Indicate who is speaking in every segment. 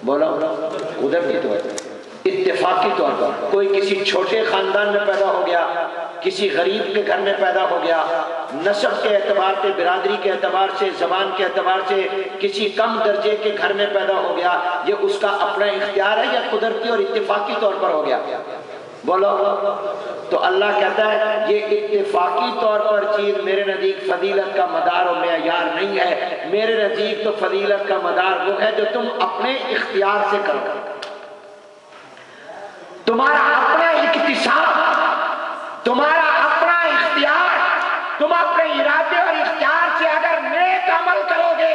Speaker 1: بولو قدرتی طور پر، اتفاقی طور پر. کوئی کسی چھوٹے خاندان میں پیدا ہو گیا، کسی غریب کے گھر میں پیدا ہو گیا، نسب کے اعتبار سے، برادری کے اعتبار سے، زبان کے اعتبار سے کسی کم درجے کے گھر میں پیدا ہو گیا، یہ اس کا اپنا اختیار ہے یا قدرتی اور اتفاقی طور پر ہو گیا؟ بولو. تو اللہ کہتا ہے یہ اتفاقی طور پر چیز میرے نزدیک فضیلت کا مدار و معیار نہیں ہے. میرے نزدیک تو فضیلت کا مدار وہ ہے جو تم اپنے اختیار سے کرو. تمہارا اپنا اکتساب، تمہارا اپنا اختیار، تم اپنے ارادے اور اختیار سے اگر نیک عمل کرو گے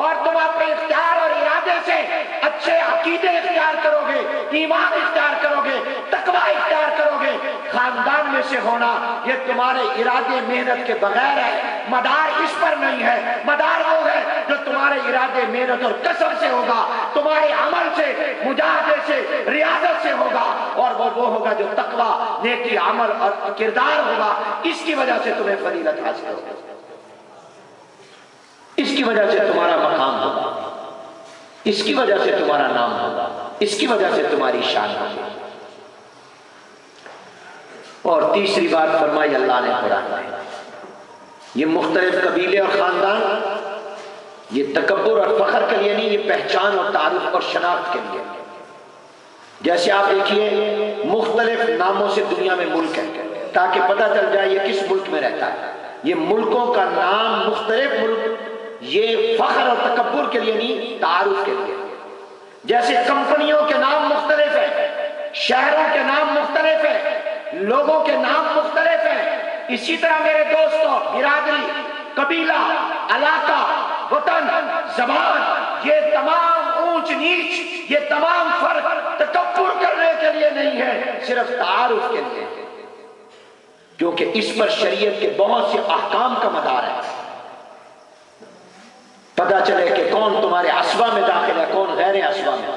Speaker 1: اور تم اپنے اختیار اور ارادے سے اچھے عقیدے اختیار کرو گے، ایمان اختیار کرو گے، تقوی اختیار کرو گے، خاندان میں سے ہونا یہ تمہارے ارادے محنت کے بغیر ہے. مدار اس پر نہیں ہے، مدار وہ ہے جو تمہارے ارادے محنت اور کسب سے ہوگا، تمہارے عمل سے، مجاہدے سے، ریاضت سے ہوگا، اور وہ ہوگا جو تقوی، نیکی، عمل اور کردار ہوگا. اس کی وجہ سے تمہیں فضیلت حاصل ہوگا، اس کی وجہ سے تمہارا مقام ہوگا، اس کی وجہ سے تمہارا نام ہوگا، اس کی وجہ سے تمہاری شان ہوگی. اور تیسری بات فرمائی اللہ نے قرآن میں، یہ مختلف قبیلے اور خاندان یہ تکبر اور فخر کے لیے نہیں، یہ پہچان اور تعارف اور شناخت کے لیے. جیسے آپ دیکھیے مختلف ناموں سے دنیا میں ملک ہے تاکہ پتہ چل جائے یہ کس ملک میں رہتا ہے. یہ ملکوں کا نام مختلف ملک یہ فخر اور تکبر کے لیے نہیں، تعارف کے لیے. جیسے کمپنیوں کے نام مختلف ہیں، شہروں کے نام مختلف ہیں، لوگوں کے نام مختلف ہیں، اسی طرح میرے دوستوں برادری، قبیلہ، علاقہ، وطن، زبان، یہ تمام اونچ نیچ، یہ تمام فرق تکبر کرنے کے لیے نہیں ہے، صرف تعارف کے لیے، کیونکہ اس پر شریعت کے بہت سے احکام کا مدار ہے. پتہ چلے کہ کون تمہارے اسبا میں داخل ہے، کون غیر اسبا میں،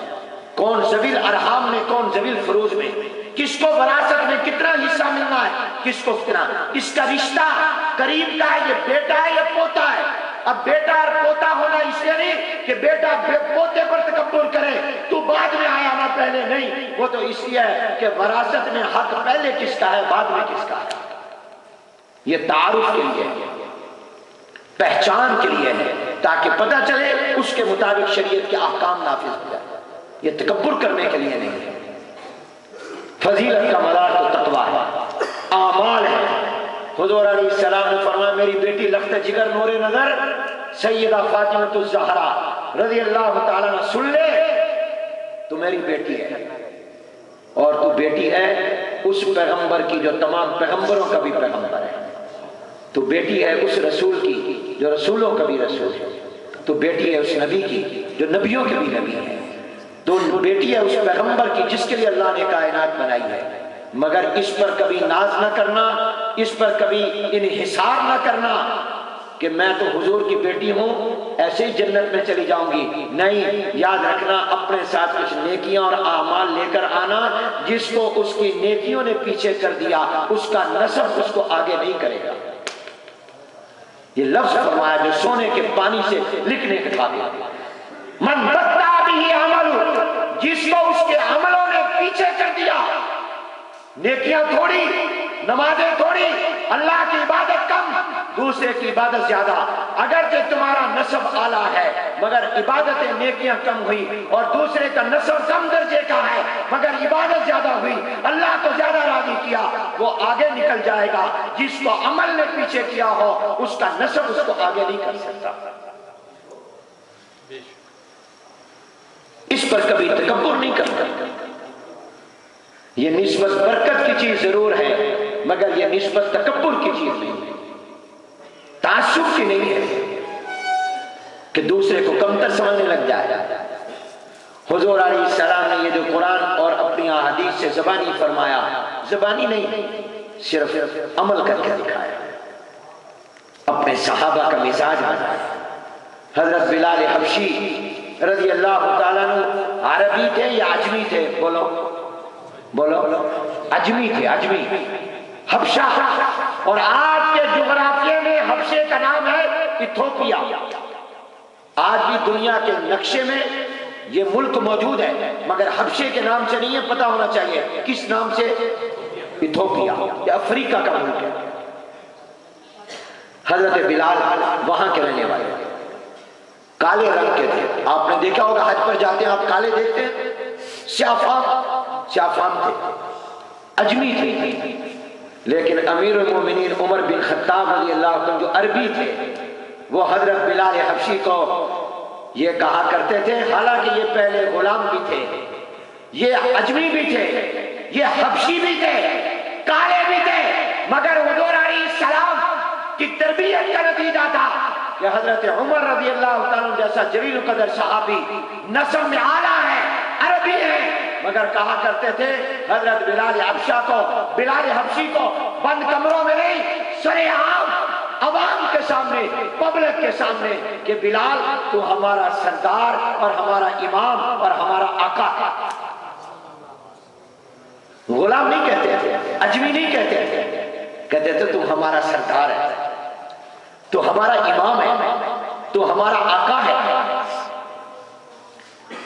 Speaker 1: کون ذوی الارحام میں، کون ذوی الفروض میں، کس کو وراثت میں کتنا حصہ ملنا ہے، کس کو کتنا، اس کا رشتہ قریب کا ہے، یہ بیٹا ہے یا پوتا ہے. اب بیٹا اور پوتا ہونا اس لیے نہیں کہ بیٹا پوتے پر تکبر کرے، تو بعد میں آیا نہ پہلے، نہیں، وہ تو اس لیے ہے کہ وراثت میں حق پہلے کس کا ہے بعد میں کس کا ہے. یہ تعارف کے لیے ہے، پہچان کے لیے ہے، تاکہ پتہ چلے اس کے مطابق شریعت کے احکام نافذ ہو جائے. یہ تکبر کرنے کے لیے نہیں ہے. فضیلت کا مدار تو تقویٰ ہے، اعمال ہے. حضور علیہ السلام نے فرمایا میری بیٹی لخت جگر نور نظر سیدہ فاطمہ الزہرا رضی اللہ تعالیٰ عنہ سن لے، تو میری بیٹی ہے، اور تو بیٹی ہے اس پیغمبر کی جو تمام پیغمبروں کا بھی پیغمبر ہے. تو بیٹی ہے اس رسول کی جو رسولوں کا بھی رسول ہے. تو بیٹی ہے اس نبی کی جو نبیوں کے بھی نبی ہے. تو بیٹی ہے اس پیغمبر کی جس کے لیے اللہ نے کائنات بنائی ہے. مگر اس پر کبھی ناز نہ کرنا، اس پر کبھی انحصار نہ کرنا کہ میں تو حضور کی بیٹی ہوں ایسے ہی جنت میں چلی جاؤں گی. نہیں، یاد رکھنا اپنے ساتھ کچھ نیکیاں اور اعمال لے کر آنا. جس کو اس کی نیکیوں نے پیچھے کر دیا اس کا نسب اس کو آگے نہیں کرے گا. یہ لفظ فرمایا جو سونے کے پانی سے لکھنے کے قابل ہے. من بتا بھی عمل، جس کو اس کے عملوں نے پیچھے کر دیا. نیکیاں تھوڑی، نمازیں تھوڑی، اللہ کی عبادت کم، دوسرے کی عبادت زیادہ. اگرچہ تمہارا نسب اعلیٰ ہے مگر عبادتیں نیکیاں کم ہوئی، اور دوسرے کا نسب کم درجے کا ہے مگر عبادت زیادہ ہوئی، اللہ کو زیادہ راضی کیا، وہ آگے نکل جائے گا. جس کو عمل نے پیچھے کیا ہو اس کا نسب اس کو آگے نہیں کر سکتا. اس پر کبھی تکبر نہیں کرتا. یہ نسبت برکت کی چیز ضرور ہے مگر یہ نسبت تکبر کی چیز نہیں ہے، تعصب کی نہیں ہے کہ دوسرے کو کمتر سمجھنے لگ جائے. حضور علیہ السلام نے یہ جو قرآن اور اپنی احادیث سے زبانی فرمایا، زبانی نہیں صرف عمل کر کے دکھایا، اپنے صحابہ کا مزاج بنایا. حضرت بلال حبشی رضی اللہ تعالیٰ عنہ عربی تھے یا عجمی تھے؟ بولو بولو، عجمی تھے، عجمی، حبشہ. اور آج کے جغرافیے میں حبشے کا نام ہے ایتھوپیا. آج بھی دنیا کے نقشے میں یہ ملک موجود ہے مگر حبشے کے نام سے نہیں ہے، پتہ ہونا چاہیے کس نام سے؟ ایتھوپیا، یہ افریقہ کا ملک ہے۔ حضرت بلال وہاں کے رہنے والے، کالے رنگ کے تھے، آپ نے دیکھا ہوگا حج پر جاتے ہیں آپ کالے دیکھتے ہیں، سیافام تھے، اجمی تھے، لیکن امیر المومنین عمر بن خطاب رضی اللہ عنہ جو عربی تھے وہ حضرت بلال حبشی کو یہ کہا کرتے تھے، حالانکہ یہ پہلے غلام بھی تھے، یہ اجمی بھی تھے، یہ حبشی بھی تھے، کالے بھی تھے، مگر حضور علیہ السلام کی تربیت کا نتیجہ تھا کہ حضرت عمر رضی اللہ تعالیٰ جیسا جلیل القدر صحابی نسب میں اعلیٰ ہے، عربی ہے، مگر کہا کرتے تھے حضرت بلال حبشی کو بند کمروں میں نہیں، سرے عام عوام کے سامنے، پبلک کے سامنے، کہ بلال تو ہمارا سردار اور ہمارا امام اور ہمارا آقا ہے۔ غلام نہیں کہتے تھے، اجمی نہیں کہتے تھے، کہتے تھے تو ہمارا سردار ہے، تو ہمارا امام ہے، تو ہمارا آقا ہے۔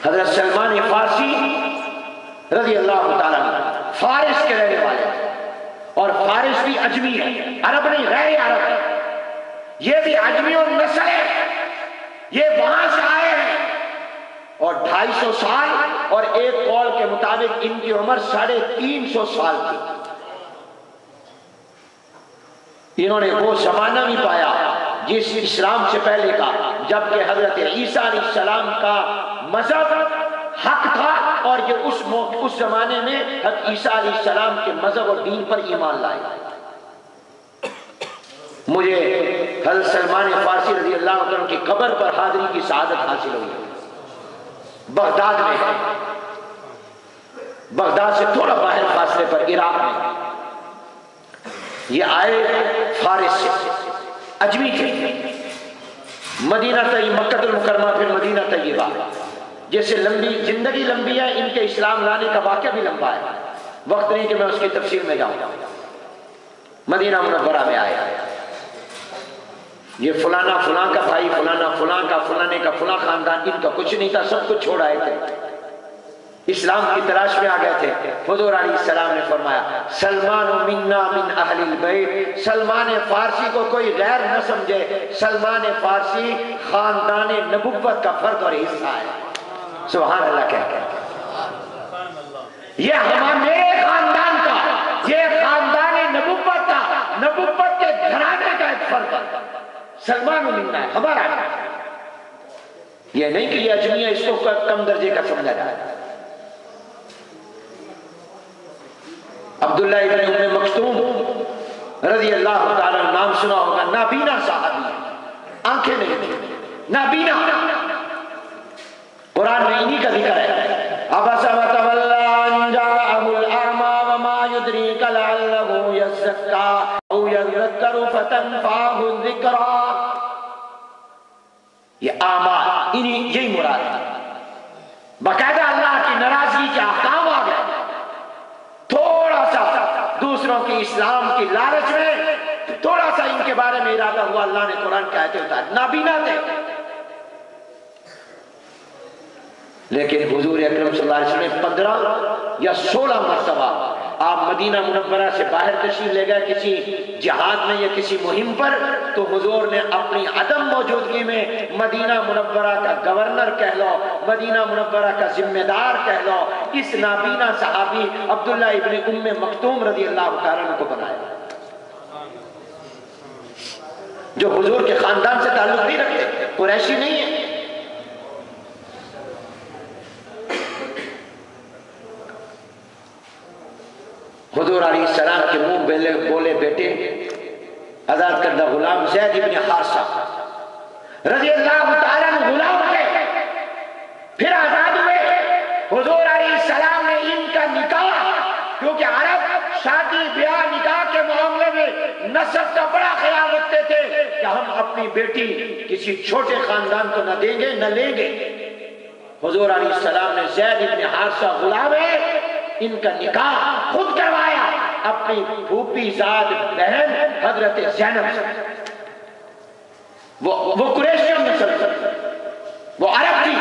Speaker 1: حضرت سلمان فارسی رضی اللہ تعالیٰ عنہ فارس کے رہنے والے، اور فارس بھی اجمی ہے، عرب نہیں، غیر عرب ہے، یہ بھی اجمی اور نسل ہے، یہ وہاں سے آئے ہیں، اور 250 سال، اور ایک قول کے مطابق ان کی عمر 350 سال تھی۔ انہوں نے وہ زمانہ بھی پایا جس اسلام سے پہلے کا، جبکہ حضرت عیسیٰ علیہ السلام کا مذہب حق تھا، اور یہ اس زمانے میں حضرت عیسیٰ علیہ السلام کے مذہب اور دین پر ایمان لائے۔ مجھے حضرت سلمان فارسی رضی اللہ عنہ کی قبر پر حاضری کی سعادت حاصل ہوئی، بغداد میں، بغداد سے تھوڑا باہر فاصلے پر عراق میں۔ یہ آئے فارس سے، اجمی تھے، مدینہ طیبہ، مکہ المکرمہ، پھر مدینہ طیبہ۔ جیسے زندگی لمبی ہے، ان کے اسلام لانے کا واقعہ بھی لمبا ہے، وقت نہیں کہ میں اس کی تفصیل میں جاؤں۔ مدینہ منورہ میں آیا، یہ فلانا فلاں کا بھائی، فلانا فلاں کا، فلانے کا فلاں خاندان، ان کا کچھ نہیں تھا، سب کچھ چھوڑ آئے تھے، اسلام کی تلاش میں آ گئے تھے۔ حضور علیہ السلام نے فرمایا سلمان منا من اہل البیت، سلمان فارسی کو کوئی غیر نہ سمجھے، سلمان فارسی خاندان نبوت کا فرد اور حصہ ہے۔ سبحان اللہ کہتے ہیں، یہ میرے خاندان کا، یہ خاندان نبوت کا، نبوت کے گھرانے کا ایک فرد ہے، سلمان منا ہے، ہمارا ہے۔ یہ نہیں کہ یہ اجمی ہے، اس کو کم درجے کا سمجھا جائے۔ عبداللہ ابن ام مکتوم رضی اللہ تعالیٰ نام سنا ہوگا، نابینا صحابی، آنکھیں نہیں تھی، نابینا، قرآن میں انہی کا ذکر ہے۔ عبس وتولی ان جاءہ الاعمی وما یدریک لعلہ یزکیٰ او یذکر فتنفعہ الذکریٰ۔ یہ اعمی، یہی مراد ہے، باقاعدہ اللہ کی ناراضگی کے احکام آ گئے، تھوڑا سا دوسروں کی اسلام کی لالچ میں تھوڑا سا ان کے بارے میں ارادہ ہوا، اللہ نے قرآن کی آیتیں اتاری، نابینا تھے۔ لیکن حضور اکرم صلی اللہ علیہ وسلم نے 15 یا 16 مرتبہ آپ مدینہ منورہ سے باہر تشریف لے گئے کسی جہاد میں یا کسی مہم پر، تو حضور نے اپنی عدم موجودگی میں مدینہ منورہ کا گورنر کہہ لو، مدینہ منورہ کا ذمہ دار کہہ لو، اس نابینا صحابی عبداللہ ابن ام مکتوم رضی اللہ تعالیٰ عنہ کو بنایا، جو حضور کے خاندان سے تعلق نہیں رکھتے، قریشی نہیں ہے۔ حضور علیہ السلام کے منہ بولے بیٹے آزاد کردہ غلام زید ابن حارثہ رضی اللہ تعالیٰ عنہ غلام تھے، پھر آزاد ہوئے۔ حضور علیہ السلام نے ان کا نکاح، کیونکہ عرب شادی بیاہ نکاح کے معاملے میں نسب کا بڑا خیال رکھتے تھے کہ ہم اپنی بیٹی کسی چھوٹے خاندان کو نہ دیں گے نہ لیں گے۔ حضور علیہ السلام نے زید ابن حارثہ غلام ہے، ان کا نکاح خود کروایا اپنی پھوپھی زاد بہن حضرت زینب سے۔ وہ قریشی نسل، وہ عرب تھی،